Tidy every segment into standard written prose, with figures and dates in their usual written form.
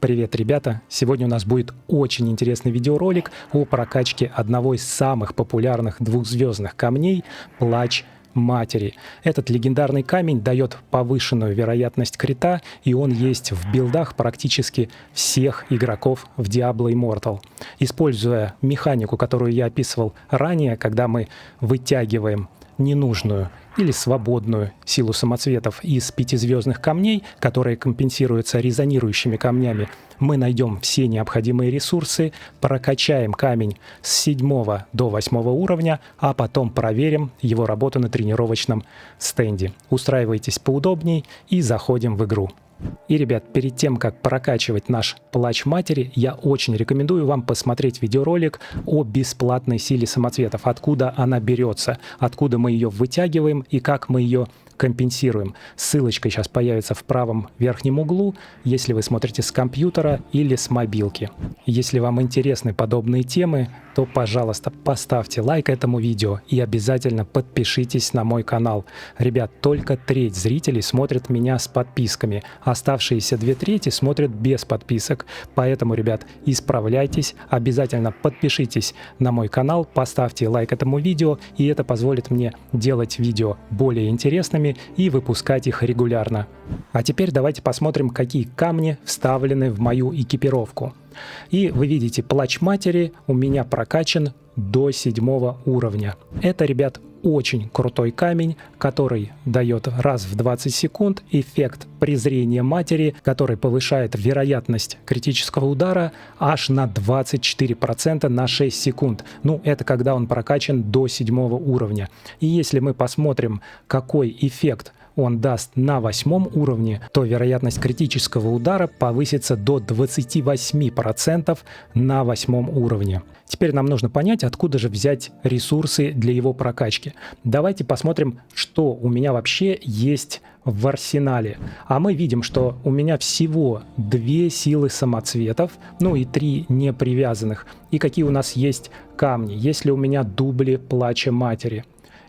Привет, ребята! Сегодня у нас будет очень интересный видеоролик о прокачке одного из самых популярных двухзвездных камней – Плач Матери. Этот легендарный камень дает повышенную вероятность крита, и он есть в билдах практически всех игроков в Diablo Immortal. Используя механику, которую я описывал ранее, когда мы вытягиваем ненужную или свободную силу самоцветов из пятизвездных камней, которые компенсируются резонирующими камнями, мы найдем все необходимые ресурсы, прокачаем камень с 7 до 8 уровня, а потом проверим его работу на тренировочном стенде. Устраивайтесь поудобней и заходим в игру. И, ребят, перед тем, как прокачивать наш Плач Матери, я очень рекомендую вам посмотреть видеоролик о бесплатной силе самоцветов, откуда она берется, откуда мы ее вытягиваем и как мы ее компенсируем. Ссылочка сейчас появится в правом верхнем углу, если вы смотрите с компьютера или с мобилки. Если вам интересны подобные темы, то, пожалуйста, поставьте лайк этому видео и обязательно подпишитесь на мой канал. Ребят, только треть зрителей смотрят меня с подписками, оставшиеся 2/3 смотрят без подписок. Поэтому, ребят, исправляйтесь, обязательно подпишитесь на мой канал, поставьте лайк этому видео, и это позволит мне делать видео более интересными и выпускать их регулярно. А теперь давайте посмотрим, какие камни вставлены в мою экипировку. И вы видите, Плач Матери у меня прокачан до 7 уровня. Это, ребят, очень крутой камень, который дает раз в 20 секунд эффект презрения матери, который повышает вероятность критического удара аж на 24% на 6 секунд. Ну, это когда он прокачан до 7 уровня. И если мы посмотрим, какой эффект он даст на 8 уровне, то вероятность критического удара повысится до 28% на 8 уровне. Теперь нам нужно понять, откуда же взять ресурсы для его прокачки. Давайте посмотрим, что у меня вообще есть в арсенале. А мы видим, что у меня всего 2 силы самоцветов, ну и 3 непривязанных. И какие у нас есть камни, если у меня дубли Плача Матери.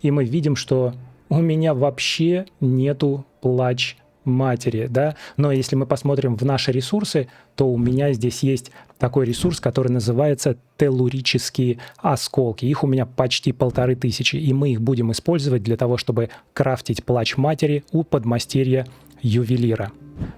И мы видим, что у меня вообще нету Плач Матери, да? Но если мы посмотрим в наши ресурсы, то у меня здесь есть такой ресурс, который называется теллурические осколки. Их у меня почти 1500, и мы их будем использовать для того, чтобы крафтить Плач Матери у подмастерья ювелира.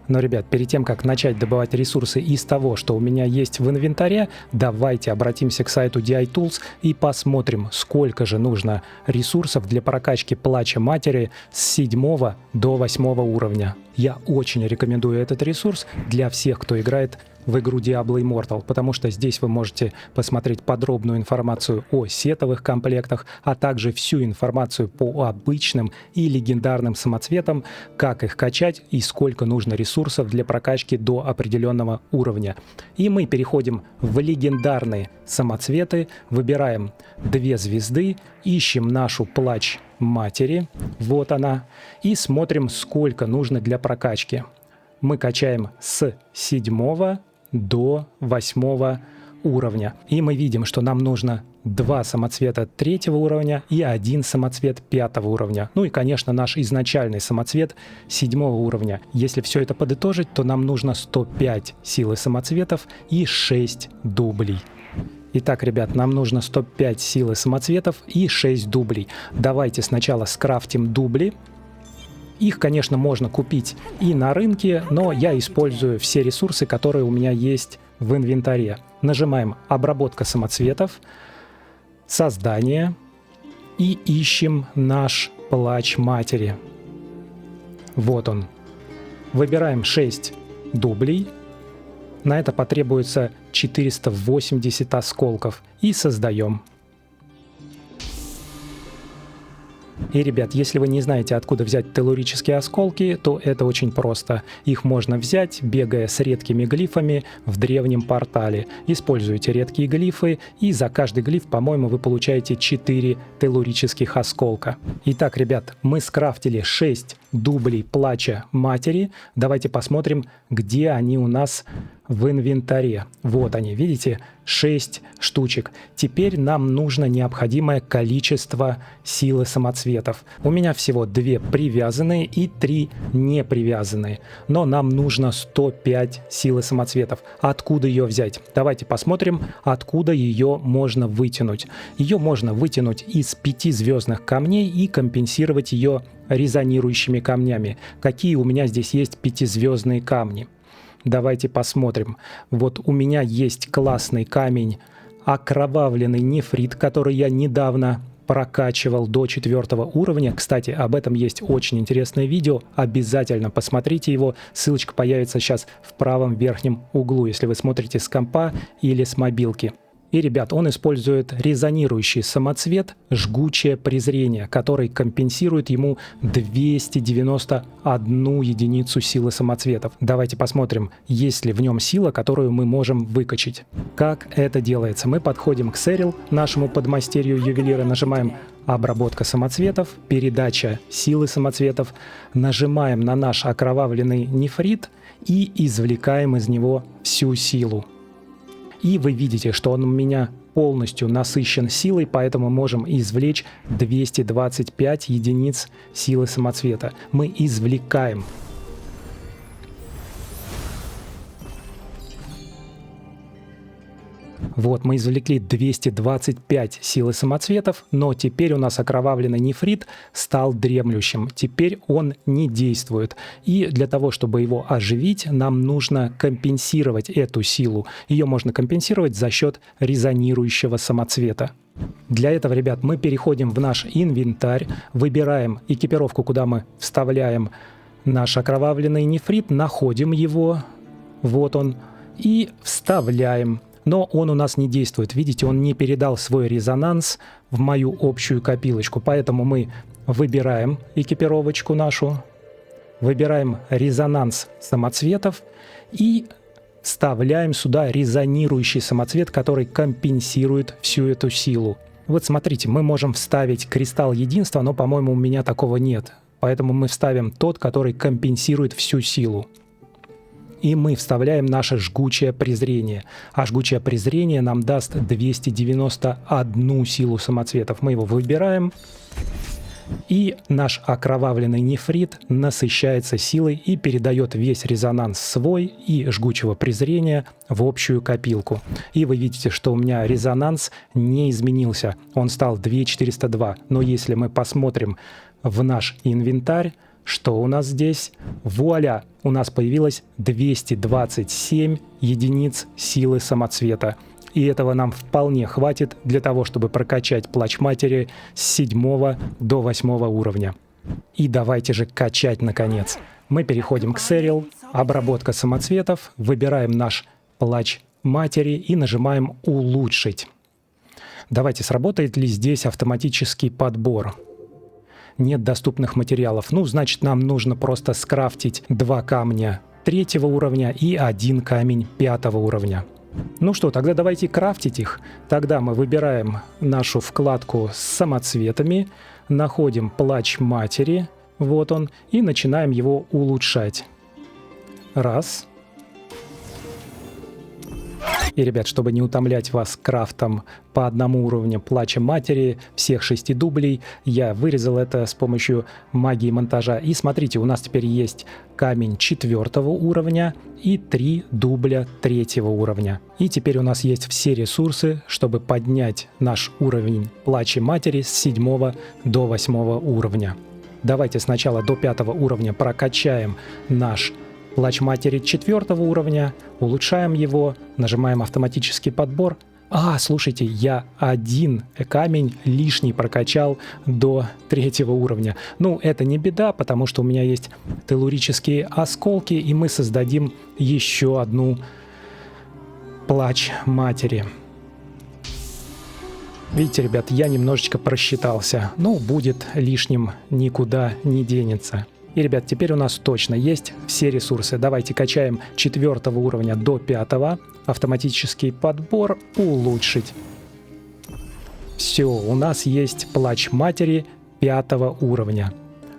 Но, ребят, перед тем, как начать добывать ресурсы из того, что у меня есть в инвентаре, давайте обратимся к сайту DI Tools и посмотрим, сколько же нужно ресурсов для прокачки Плача Матери с 7 до 8 уровня. Я очень рекомендую этот ресурс для всех, кто играет в игру Diablo Immortal, потому что здесь вы можете посмотреть подробную информацию о сетовых комплектах, а также всю информацию по обычным и легендарным самоцветам, как их качать и сколько нужно ресурсов для прокачки до определенного уровня. И мы переходим в легендарные самоцветы, выбираем 2 звезды, ищем нашу Плач Матери, вот она, и смотрим, сколько нужно для прокачки. Мы качаем с 7 до 8 уровня. И мы видим, что нам нужно 2 самоцвета 3 уровня и 1 самоцвет 5 уровня. Ну и, конечно, наш изначальный самоцвет 7 уровня. Если все это подытожить, то нам нужно 105 силы самоцветов и 6 дублей. Итак, ребят, нам нужно 105 силы самоцветов и 6 дублей. Давайте сначала скрафтим дубли. Их, конечно, можно купить и на рынке, но я использую все ресурсы, которые у меня есть в инвентаре. Нажимаем «Обработка самоцветов», «Создание» и ищем наш Плач Матери. Вот он. Выбираем 6 дублей. На это потребуется 480 осколков. И создаем. И, ребят, если вы не знаете, откуда взять теллурические осколки, то это очень просто. Их можно взять, бегая с редкими глифами в древнем портале. Используйте редкие глифы, и за каждый глиф, по-моему, вы получаете 4 теллурических осколка. Итак, ребят, мы скрафтили 6 дублей Плача Матери. Давайте посмотрим, где они у нас в инвентаре. Вот они, видите, 6 штучек. Теперь нам нужно необходимое количество силы самоцветов. У меня всего 2 привязанные и 3 не привязанные. Но нам нужно 105 силы самоцветов. Откуда ее взять? Давайте посмотрим, откуда ее можно вытянуть. Ее можно вытянуть из 5 звездных камней и компенсировать ее резонирующими камнями. Какие у меня здесь есть 5-звездные камни? Давайте посмотрим. Вот у меня есть классный камень окровавленный нефрит, который я недавно прокачивал до 4 уровня. Кстати, об этом есть очень интересное видео. Обязательно посмотрите его. Ссылочка появится сейчас в правом верхнем углу, если вы смотрите с компа или с мобилки. И, ребят, он использует резонирующий самоцвет «Жгучее презрение», который компенсирует ему 291 единицу силы самоцветов. Давайте посмотрим, есть ли в нем сила, которую мы можем выкачать. Как это делается? Мы подходим к Сэрил, нашему подмастерью ювелира, нажимаем «Обработка самоцветов», «Передача силы самоцветов», нажимаем на наш окровавленный нефрит и извлекаем из него всю силу. И вы видите, что он у меня полностью насыщен силой, поэтому можем извлечь 225 единиц силы самоцвета. Мы извлекаем. Вот, мы извлекли 225 силы самоцветов, но теперь у нас окровавленный нефрит стал дремлющим. Теперь он не действует. И для того, чтобы его оживить, нам нужно компенсировать эту силу. Ее можно компенсировать за счет резонирующего самоцвета. Для этого, ребят, мы переходим в наш инвентарь, выбираем экипировку, куда мы вставляем наш окровавленный нефрит, находим его, вот он, и вставляем. Но он у нас не действует. Видите, он не передал свой резонанс в мою общую копилочку. Поэтому мы выбираем экипировочку нашу, выбираем резонанс самоцветов и вставляем сюда резонирующий самоцвет, который компенсирует всю эту силу. Вот смотрите, мы можем вставить кристалл единства, но, по-моему, у меня такого нет. Поэтому мы вставим тот, который компенсирует всю силу. И мы вставляем наше жгучее презрение. А жгучее презрение нам даст 291 силу самоцветов. Мы его выбираем. И наш окровавленный нефрит насыщается силой и передает весь резонанс свой и жгучего презрения в общую копилку. И вы видите, что у меня резонанс не изменился. Он стал 2402. Но если мы посмотрим в наш инвентарь, что у нас здесь? Вуаля! У нас появилось 227 единиц силы самоцвета. И этого нам вполне хватит для того, чтобы прокачать плач матери с 7 до 8 уровня. И давайте же качать наконец. Мы переходим к Сэрил, обработка самоцветов, выбираем наш плач матери и нажимаем «Улучшить». Давайте, сработает ли здесь автоматический подбор? Нет доступных материалов. Ну, значит, нам нужно просто скрафтить 2 камня 3 уровня и 1 камень 5 уровня. Ну что, тогда давайте крафтить их. Тогда мы выбираем нашу вкладку с самоцветами, находим плач матери, вот он, и начинаем его улучшать. Раз. И, ребят, чтобы не утомлять вас крафтом по 1 уровню плача матери, всех 6 дублей, я вырезал это с помощью магии монтажа. И смотрите, у нас теперь есть камень 4 уровня и 3 дубля 3 уровня. И теперь у нас есть все ресурсы, чтобы поднять наш уровень плача матери с 7 до 8 уровня. Давайте сначала до 5 уровня прокачаем наш плач матери 4 уровня, улучшаем его, нажимаем автоматический подбор. Слушайте, я 1 камень лишний прокачал до 3 уровня. Ну, это не беда, потому что у меня есть теллурические осколки, и мы создадим еще одну плач матери. Видите, ребят, я немножечко просчитался. Ну, будет лишним, никуда не денется. И, ребят, теперь у нас точно есть все ресурсы. Давайте качаем 4 уровня до 5. Автоматический подбор улучшить. Все, у нас есть плач матери 5 уровня.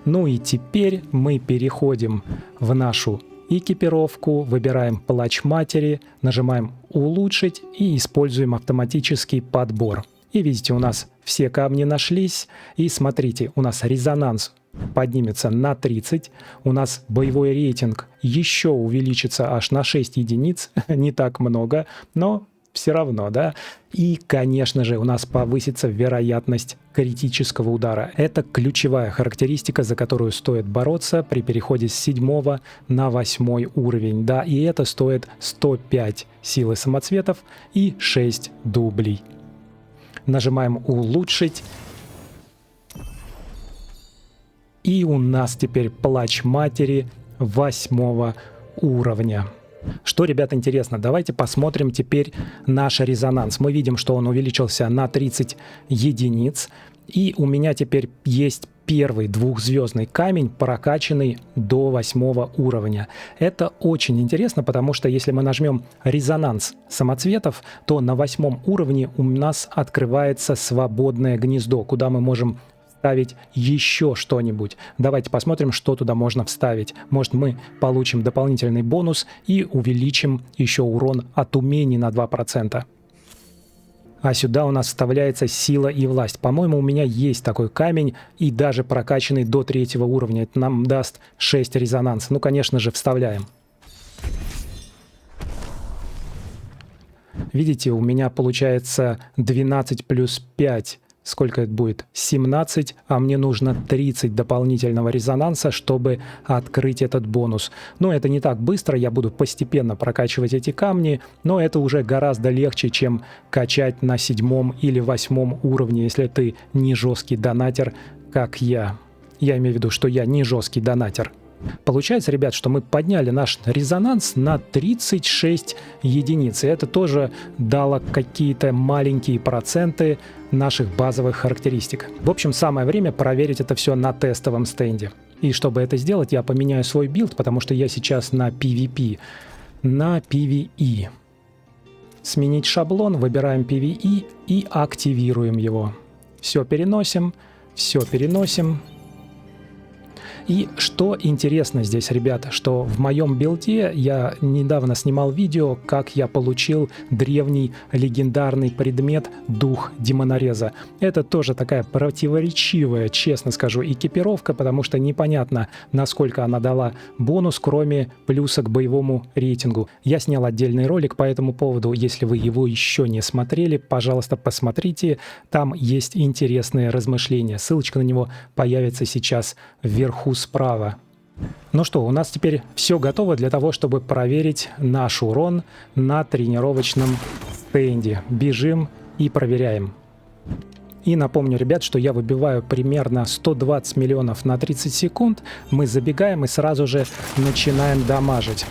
Ну и теперь мы переходим в нашу экипировку, выбираем плач матери, нажимаем улучшить и используем автоматический подбор. И видите, у нас все камни нашлись. И смотрите, у нас резонанс поднимется на 30. У нас боевой рейтинг еще увеличится аж на 6 единиц. Не так много, но все равно, да. И, конечно же, у нас повысится вероятность критического удара. Это ключевая характеристика, за которую стоит бороться при переходе с 7 на 8 уровень. Да, и это стоит 105 силы самоцветов и 6 дублей. Нажимаем улучшить. И у нас теперь плач матери 8 уровня. Что, ребята, интересно, давайте посмотрим теперь наш резонанс. Мы видим, что он увеличился на 30 единиц. И у меня теперь есть первый двухзвездный камень, прокачанный до 8 уровня. Это очень интересно, потому что если мы нажмем резонанс самоцветов, то на 8 уровне у нас открывается свободное гнездо, куда мы можем вставить еще что-нибудь. Давайте посмотрим, что туда можно вставить. Может, мы получим дополнительный бонус и увеличим еще урон от умений на 2%. А сюда у нас вставляется сила и власть. По-моему, у меня есть такой камень, и даже прокачанный до 3 уровня. Это нам даст 6 резонанса. Ну, конечно же, вставляем. Видите, у меня получается 12 плюс 5. Сколько это будет? 17, а мне нужно 30 дополнительного резонанса, чтобы открыть этот бонус. Но это не так быстро, я буду постепенно прокачивать эти камни, но это уже гораздо легче, чем качать на 7 или 8 уровне, если ты не жесткий донатер, как я. Я имею в виду, что я не жесткий донатер. Получается, ребят, что мы подняли наш резонанс на 36 единиц. И это тоже дало какие-то маленькие проценты наших базовых характеристик. В общем, самое время проверить это все на тестовом стенде. И чтобы это сделать, я поменяю свой билд, потому что я сейчас на PvP. На PvE. Сменить шаблон, выбираем PvE и активируем его. Все переносим, все переносим. И что интересно здесь, ребята, что в моем билде я недавно снимал видео, как я получил древний легендарный предмет Дух Демонореза. Это тоже такая противоречивая, честно скажу, экипировка, потому что непонятно, насколько она дала бонус, кроме плюса к боевому рейтингу. Я снял отдельный ролик по этому поводу, если вы его еще не смотрели, пожалуйста, посмотрите, там есть интересные размышления. Ссылочка на него появится сейчас вверху справа. Ну что, у нас теперь все готово для того, чтобы проверить наш урон на тренировочном стенде. Бежим и проверяем. И напомню, ребят, что я выбиваю примерно 120 миллионов на 30 секунд. Мы забегаем и сразу же начинаем дамажить.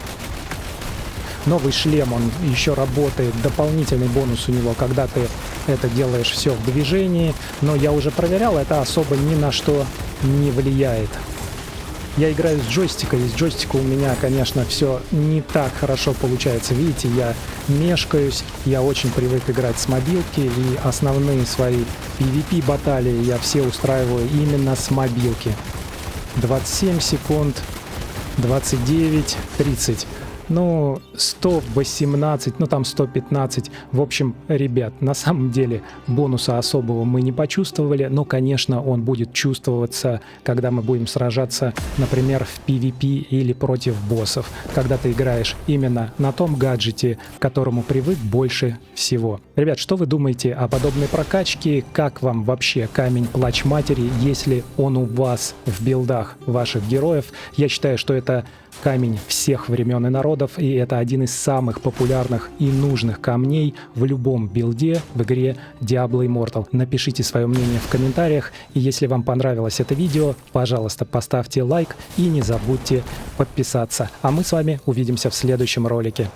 Новый шлем, он еще работает, дополнительный бонус у него, когда ты это делаешь все в движении. Но я уже проверял, это особо ни на что не влияет. Я играю с джойстика, и с джойстика у меня, конечно, все не так хорошо получается. Видите, я мешкаюсь, я очень привык играть с мобилки, и основные свои PvP-баталии я все устраиваю именно с мобилки. 27 секунд, 29, 30. Ну, 118, ну там 115. В общем, ребят, на самом деле бонуса особого мы не почувствовали, но, конечно, он будет чувствоваться, когда мы будем сражаться, например, в PvP или против боссов, когда ты играешь именно на том гаджете, к которому привык больше всего. Ребят, что вы думаете о подобной прокачке? Как вам вообще камень Плач Матери, если он у вас в билдах ваших героев? Я считаю, что это камень всех времен и народов, и это один из самых популярных и нужных камней в любом билде в игре Diablo Immortal. Напишите свое мнение в комментариях, и если вам понравилось это видео, пожалуйста, поставьте лайк и не забудьте подписаться. А мы с вами увидимся в следующем ролике.